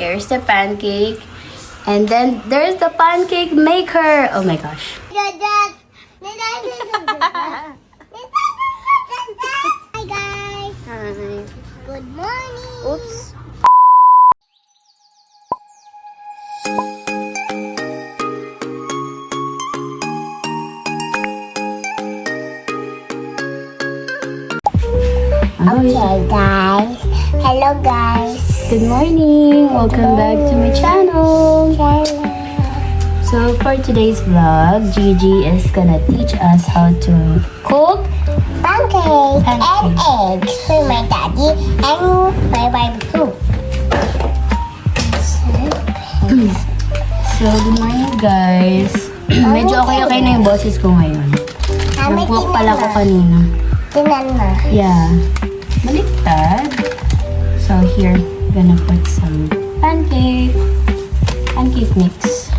Here's the pancake. And then there's the pancake maker. Oh my gosh. Hi guys. Hi. Good morning. Oops. Okay guys. Hello guys. Good morning. Welcome back to my channel. So for today's vlog, Gigi is gonna teach us how to cook Pancake and eggs for my daddy and my barbecue. So, good morning guys. Medyo okay na yung boses ko ngayon. Nag-walk pala ko kanina. Tinan mo. Yeah. Baliktad. So, here, gonna put some pancake mix.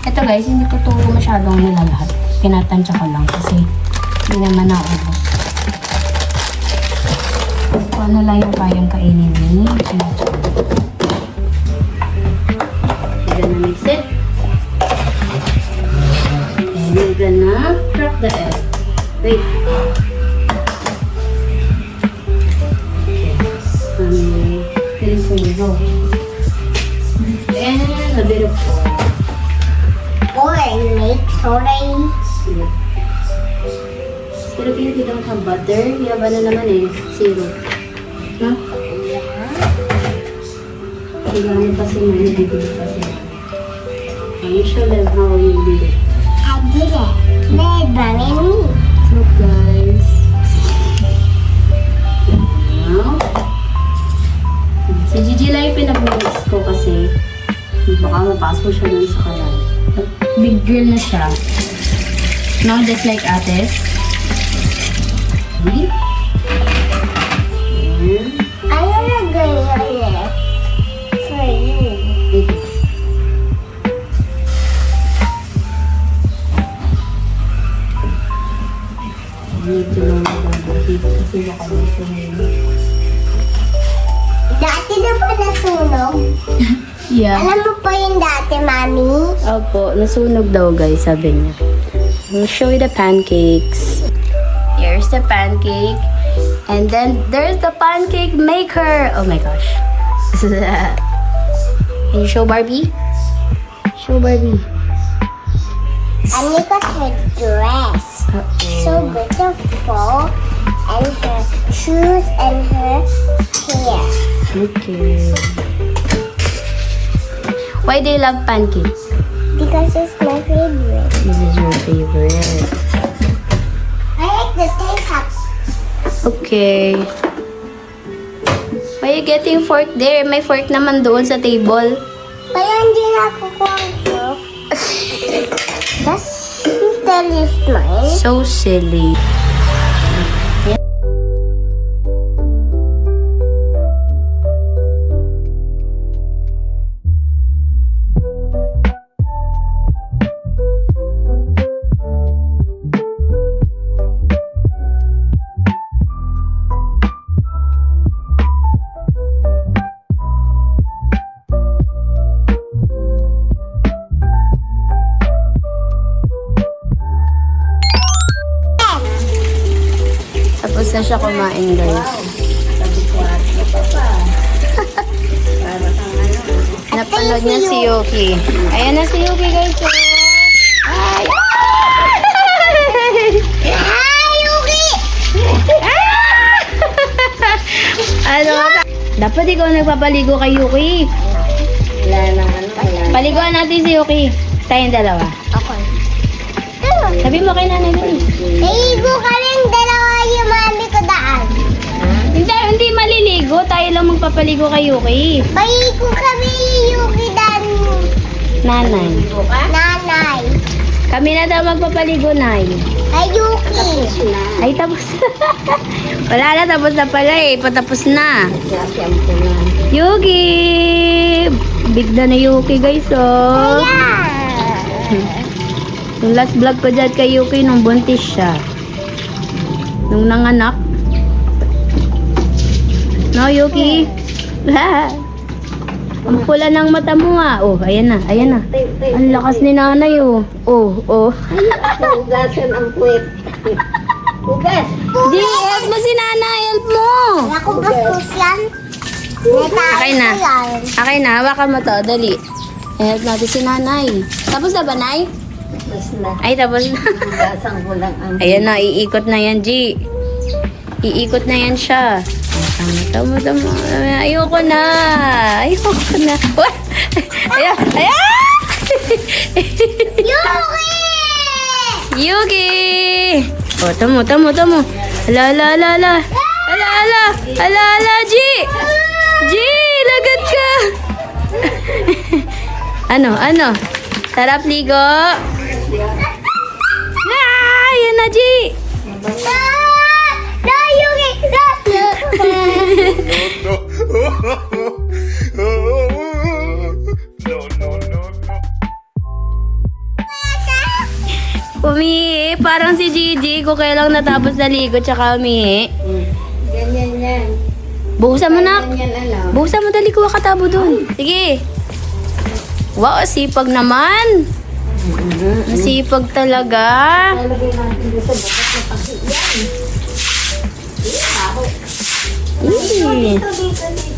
Ito guys, hindi ko ito masyadong nilalahat. Tinatansya ko lang kasi hindi naman naubos. So, ano lang yung kayang kainin ni Gigi. We're gonna mix it. And we're gonna crack the egg. Wait. Feeling ko yun. Go. And a bit of Or make sorry. Pero if you don't have butter, you have ano naman eh, syrup. No? Kailangan pa si Mami, bibili pa si Mami. You show them how you did it. I did it. Made by me. Look guys. Now, si Gigi lang yung pinag-mix ko kasi baka mapasok siya dun sa kalan. Big girl na siya. Now, just like Ates. Okay. And, Ayaw na ganyan eh. For you. need to know the heat kasi baka masunog. Dati na pa nasunog. Yeah. Alam mo pa yung dati, Mami? Opo, nasunog daw guys, sabi niya. I'll show you the pancakes. Here's the pancake. And then there's the pancake maker. Oh my gosh. Can you show Barbie? Show Barbie. And look at her dress. So beautiful. And her shoes and her hair. Okay. Why do you love pancakes? Because it's my favorite. This is your favorite. I like the taste of Okay. Why are you getting fork there? May fork naman doon sa table. Kaya hindi na ako kuwanto. That's still is mine. So silly. Tapos na siya kumain, guys. Napanood niya si Yuki. Ayan na si Yuki, guys. Oh. Ay! Hi, Yuki! Ano? Dapat ikaw nagpapaligo kay Yuki. Wala na ano. Paliguan natin si Yuki. Tayong dalawa. Okay. Sabi mo kay Nanay Denise. Naigo kaming dalawa yung mami ko daan. Hindi maliligo. Tayo lang magpapaligo kay Yuki. Paigo kami Yuki dan Nanay. nanay. Kami na daw magpapaligo, Nay. Ay, Yuki. Ay, tapos wala na, tapos na pala eh. Patapos na. Yuki! Big na Yuki, guys, oh. Yung last vlog ko dyan kay Yuki nung buntis siya. Nung nanganak. No, Yuki? Ha? Ang pula ng mata mo nga. Oh, ayan na, ayan na. Ang lakas ni nanay, oh. Oh, oh. Hugasan ang puwet. Hugas. Di, help mo si nanay, help mo. Ako gastos yan. Okay na. Okay na, hawakan mo to, dali. Help natin si nanay. Tapos na ba, Nay? Tapos na. Ay, tapos na. Hugasan ko lang ang... Ayan na, iikot na yan, G. Iikot na yan siya. Tama. Ayoko na. Ayoko na. What? Ayan, ayan! Yuki! Yuki! Oh, tamo. Ala, G! G, lagat ka! Ano? Sarap ligo? Yan na, G! No, Yuki! Umihi, parang si Gigi, kung kailang natapos na ligo, tsaka umihi. Ganyan yan. Buhusan mo na. Ganyan ano. Buhusan mo, dali, kuha katabo dun. Sige. Wow, sipag naman. Masipag talaga. Lalagay natin dito sa bukas na pag-iyan. Eh. Dito.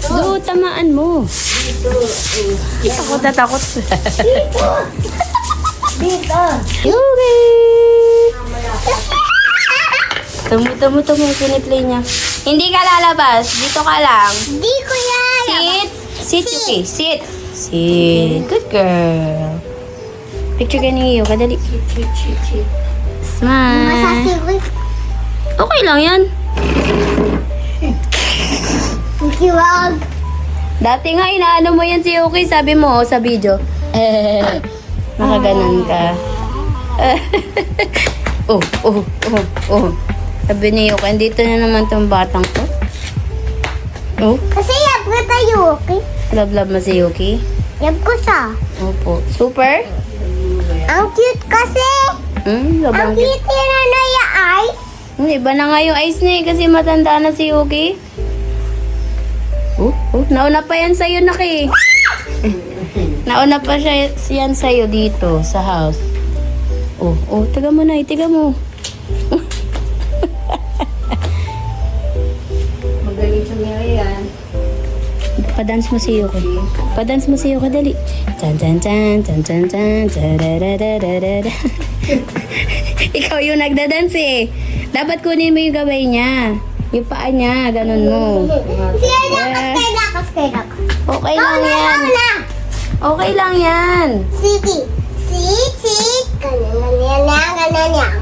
Do, tamaan mo. Takot. Dito. Yuki! Tamo, piniplay niya. Hindi ka lalabas. Dito ka lang. Di ko yan. Sit, Yuki. Sit. Good girl. Picture ka ni Iyo, kadali. Smile. Masasiwit. Okay lang yan. Kiwag. Dati nga, inaano mo yan si Yuki. Sabi mo, sa video. Nakaganon ka. Oh. Sabi ni Yuki, andito na naman tong batang to. Oh, Kasi yab ko tayo, okay? love mo si Yuki. Yab ko siya. Opo. Super? Ang cute kasi. Ang Labang cute na na yung eyes. Iba na nga yung eyes niya kasi matanda na si Yuki. Nauna pa yan sa'yo, Naki. Nauna pa yan sa'yo dito sa house. Tiga mo na, tiga mo. Magaling siya yan. Padance mo si Yuki. Dali. Chan. Tararararara. Ikaw yung nagdadance eh. Dapat kunin mo yung gabay niya. Yung paa niya, ganun mo. Kaya Okay lang yan. Okay lang yan. Sige. Sit. Ganyan yan.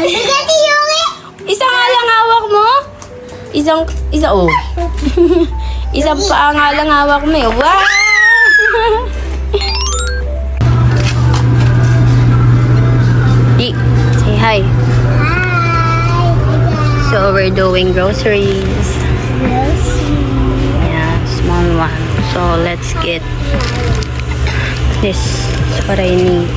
Bigati Yuki! Isa nga lang hawak mo? Isa Isang paa nga lang hawak mo eh. Wow! Say hi. Hi! So we're doing groceries. Yeah, small one. So let's get this. That's what I need.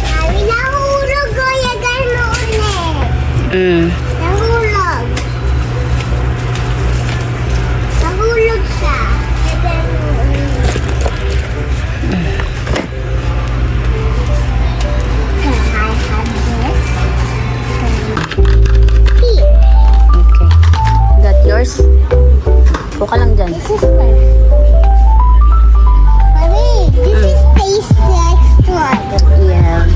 Ay, nahulog ko yung gano'n eh. Nahulog. Nahulog siya. I have this. Here. Okay. Got yours? Buka lang dyan. This is perfect. Mommy, this is tasty extra. Yeah.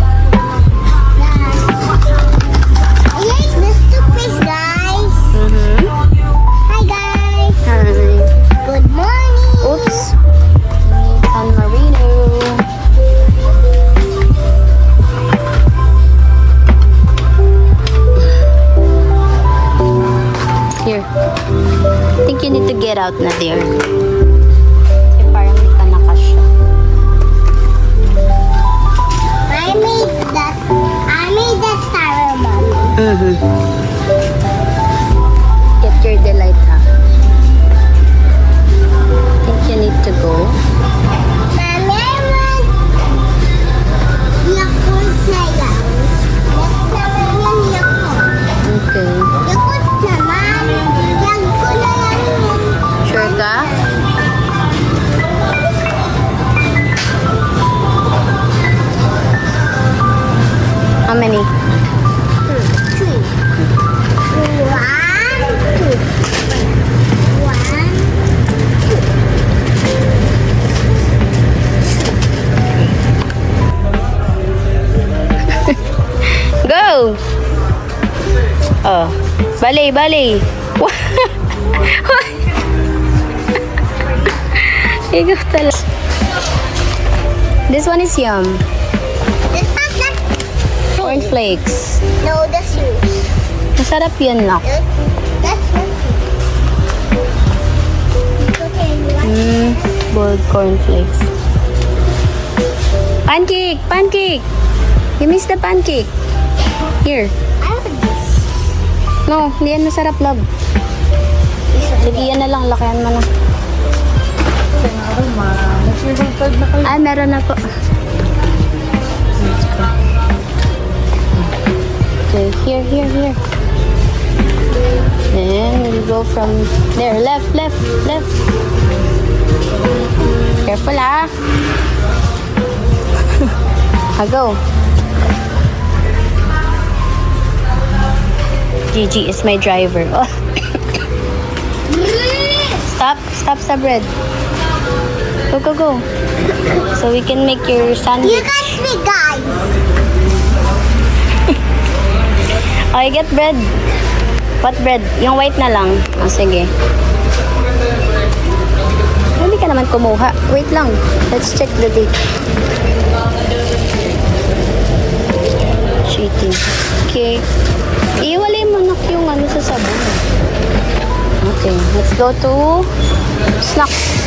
I like this toothpaste, guys. Hi, guys. Hi. Good morning. Oops. San Marino. Here. I think you need to get out na there. Kasi parang hindi ka nakasya. I made that taro, Mommy. Get your delight ha. I think you Mommy, I want Yakult na yan. Next naman yung Yakult. Okay. Yakult naman. Yan ko na yan yun. Sure ka? How many? 2, 3. 1, 2. 1. Go! Oh. Bali. Ikaw talaga. This one is yum. This not that. Cornflakes. No, the shoes. Masarap yun, nak. That's not. Okay, Boiled cornflakes. Pancake! You missed the pancake. Here. I want this. No, hindi yan masarap, love. Sige, yan na lang. Lakayan mo na. Ay, meron na po. Okay, here. Then, we'll go from there. Left. Careful, ah. Go. Gigi is my driver. Oh. Stop sa bread. Go. So we can make your sandwich. You got me, guys. I get bread. What bread? Yung white na lang. Oh, sige. Hindi ka naman kumuha. Wait lang. Let's check the date. Cheating. Okay. Iwalay mo na yung ano sa sabon. Okay. Let's go to snacks.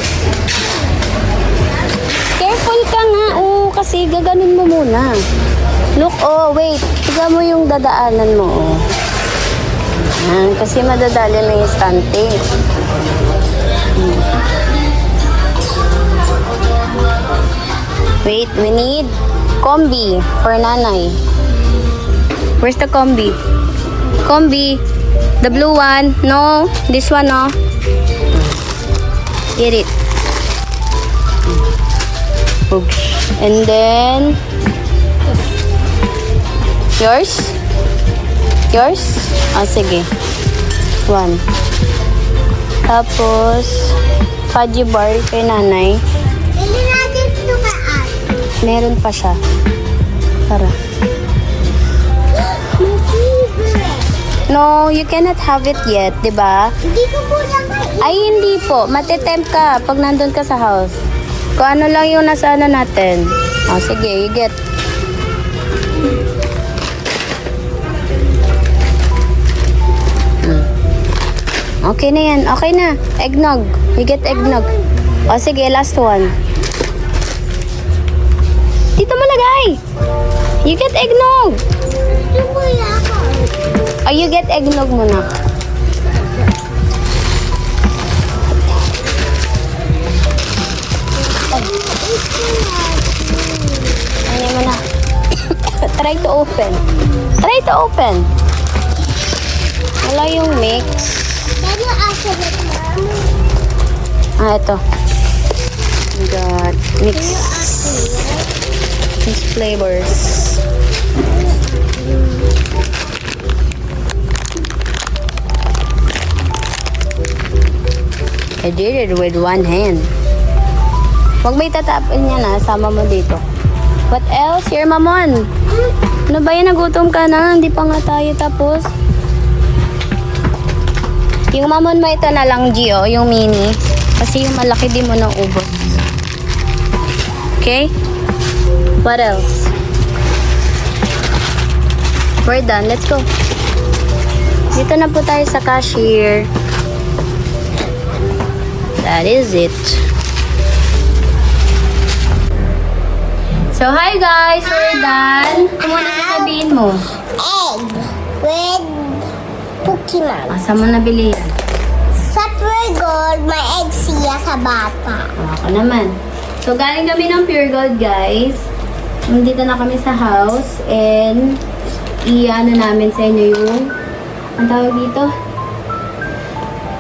Careful ka nga. Oo, kasi gaganin mo muna. Look, wait. Tiga mo yung dadaanan mo, Yan, kasi madadali na yung stante. Wait, we need combi for nanay. Where's the combi? Combi. The blue one. No. This one, no. Eat it. Oops. And then yours? Sige. One. Tapos fudgy bar kay nanay. Hindi natin ito kaan. Meron pa siya. Tara. My favorite. No, you cannot have it yet, 'di ba? Hindi ko po lang kain. Ay, hindi po. Matetempt ka pag nandun ka sa house. Kung ano lang yung nasa ano natin. Sige, you get. Okay na yan. Okay na. Eggnog. You get eggnog. Sige, last one. Dito mo lagay. You get eggnog. Gusto ko yan. You get eggnog muna. Ano mo na. Try to open. Wala yung mix. Can you ask it, Mom? Ito. Got mix. Mix flavors. I did it with one hand. Huwag may tatapin niya na. Sama mo dito. What else? Here, Mamon. Ano ba yan? Nagutom ka na. Hindi pa nga tayo tapos. Yung Mamon mo ito na lang, Gio. Yung mini. Kasi yung malaki di mo nang ubos. Okay? What else? We're done. Let's go. Dito na po tayo sa cashier. That is it. So, hi guys! We're done. Ano muna sasabihin mo? Egg with Pokemon. Saan mo nabili yan? Separate pure gold, may egg siya sa bata. Ako naman. So, galing kami ng Pure Gold, guys. Nandito na kami sa house. And, i-ano namin sa inyo yung, ang tawag dito?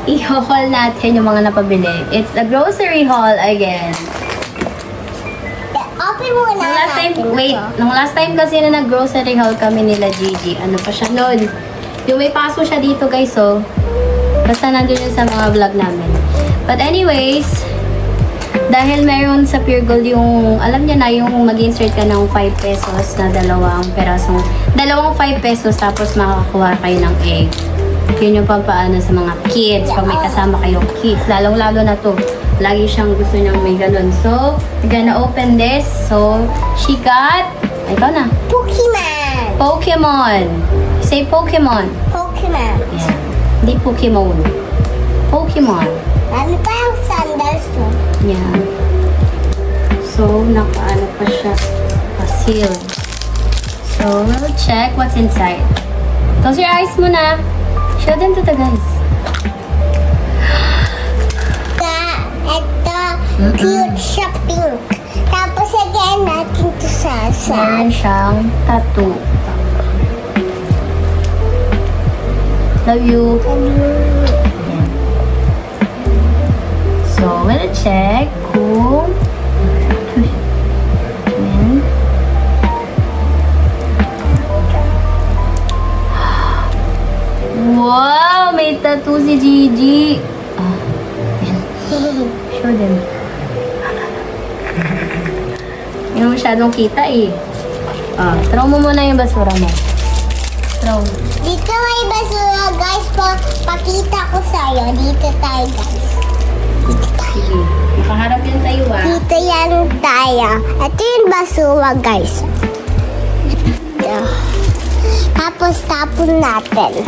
I-haul natin yung mga napabili. It's a grocery haul again. Open muna Nung last time, natin wait. ito. Nung last time kasi na nag-grocery haul kami nila Gigi. Ano pa siya noon? Yung may paso siya dito, guys, oh. Basta nandun yun sa mga vlog namin. But anyways, dahil meron sa Pure Gold yung, alam niya na, yung mag-insert ka ng 5 pesos na dalawang 5 pesos tapos makakakuha kayo ng egg. Yun yung pampaano sa mga kids, pag may kasama kayong kids. Lalong-lalo na to. Lagi siyang gusto niyang may ganun. So, we're gonna open this. So, she got, ikaw na. Pokemon. Pokemon. Say Pokemon. Pokemon. Yeah. Hindi Pokemon. Pokemon. Ano pa yung sandals to? Yeah. So, nakaano pa siya. Sealed. So, we'll check what's inside. Close your eyes muna. Show them to the guys. Ito, cute siya pink. Tapos again natin to sa Meron siyang tattoo. Love you. Ayan. So, we'll check kung... Ayan. Wow! May tattoo si Gigi. Ah, ayan. Show them. Hindi mo masyadong kita eh. Ah, throw mo muna yung basura mo. Throw. Dito may basura guys. Pakita ko sa'yo. Dito tayo guys. Dito tayo. Sige. Makaharap yan sa'yo ah. Dito yan tayo. Ito yung basura guys. Ito. Tapos tapon natin.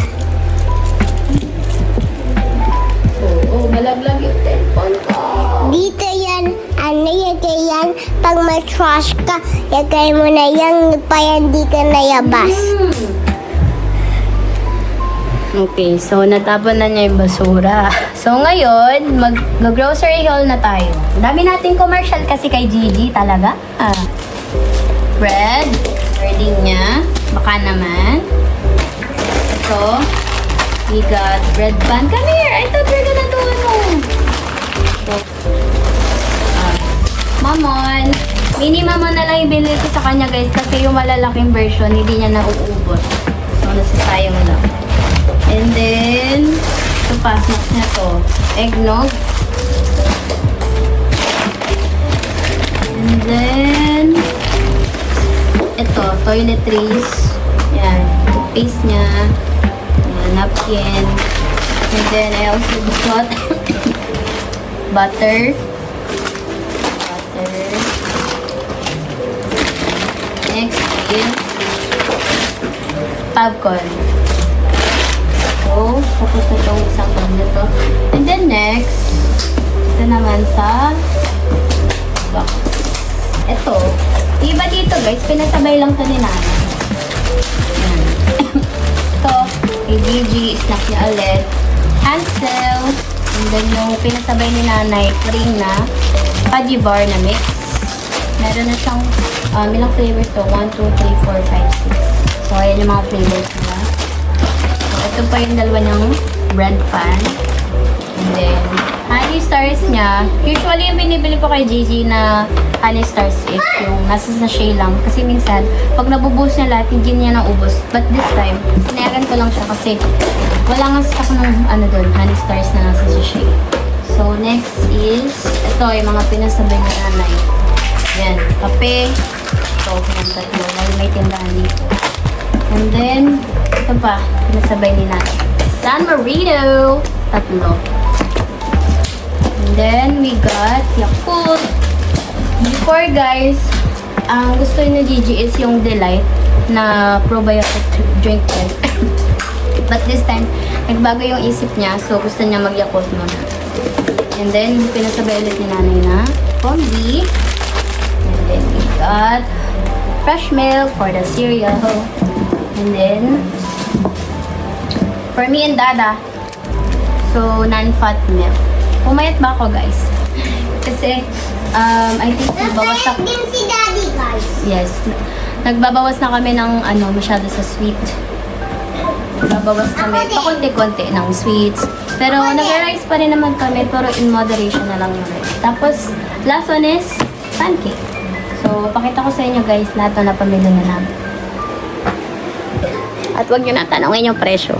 Oh, malaglag yung telephone ko. Dito yan, ano yagay yan, pag may trash ka, yagay mo na yan, pa yan di ka nayabas. Okay, so natapon na niya yung basura. So ngayon, mag-grocery haul na tayo. Ang dami nating commercial kasi kay Gigi talaga. Ah. Bread, wording niya. Baka naman. Ito, we got bread pan. Come here! I thought we're gonna do ano. So, Mamon. Mini Mamon na lang ibinili ko sa kanya guys kasi yung malalaking version hindi niya nauubos. So, nasasayang lang. And then, ito pa, snacks na to. Eggnog. And then, ito, toiletries. Yan, toothpaste niya. Yan, napkin. And then, I also got butter. Next is popcorn. So, tapos na itong isang pan nito. And then next, ito naman sa box. Ito, iba dito guys, pinasabay lang ito ni Nana. Yan. Ito, kay Gigi, snack niya ulit. Hansel, and then yung pinasabay ni Nanay, cream na Pudgy Bar na mix. Meron na siyang, ilang flavors to? 1, 2, 3, 4, 5, 6. So, ayan yung mga flavors nila. So, ito pa yung dalawa niyang bread pan. And then, honey stars niya. Usually, yung binibili ko kay Gigi na honey stars is yung nasa sachet lang. Kasi minsan, pag nabubus niya lahat, hindi niya naubos. But this time, sinayagan ko lang siya kasi wala nga stock ng doon, honey stars na nasa sachet. So, next is, ito yung mga pinasabay ni Nanay. Yan, kape. Ito, yung tatlo. May tindahan dito. And then, ito pa, pinasabay ni Nanay. San Marino. Tatlo. And then, we got Yakult. Before, guys, ang gusto ni Gigi is yung Delight na probiotic drink din. But this time, nagbago yung isip niya. So, gusto niya mag-Yakult muna. And then, pinasabay ulit ni Nanay na Combi. And then, we got fresh milk for the cereal. And then, for me and Dada. So, So, non-fat milk. Pumayat ba ako, guys? Kasi, I think nagbawas na... Din si Daddy, guys. Yes. Nagbabawas na kami ng masyado sa sweet. Nagbabawas kami pakunti-kunti ng sweets. Pero nag-rice pa rin naman kami, pero in moderation na lang yung rice. Tapos, last one is pancake. So, pakita ko sa inyo guys, lahat na napamili na namin. At wag nyo na tanongin yung presyo.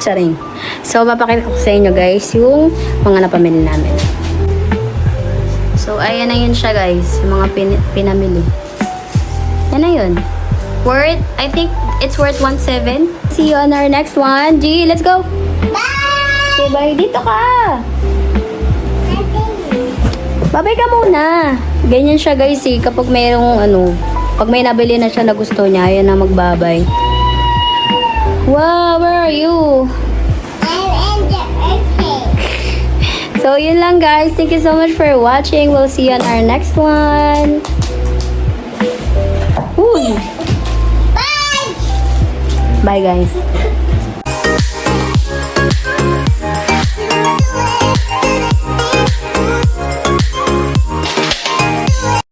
Charing. So, papakita ko sa inyo guys, yung mga napamili namin. So, ayan na yun siya guys, yung mga pinamili. Yan na yun. Worth, I think it's worth 1.7. See you on our next one. G, let's go! Bye! Say bye. Dito ka! Babay ka muna. Ganyan siya guys eh. Kapag mayroong pag may nabili na siya na gusto niya, ayan na magbabay. Wow, where are you? I'm in the earthquake. So, yun lang guys. Thank you so much for watching. We'll see you on our next one. Uy! Bye! Bye guys.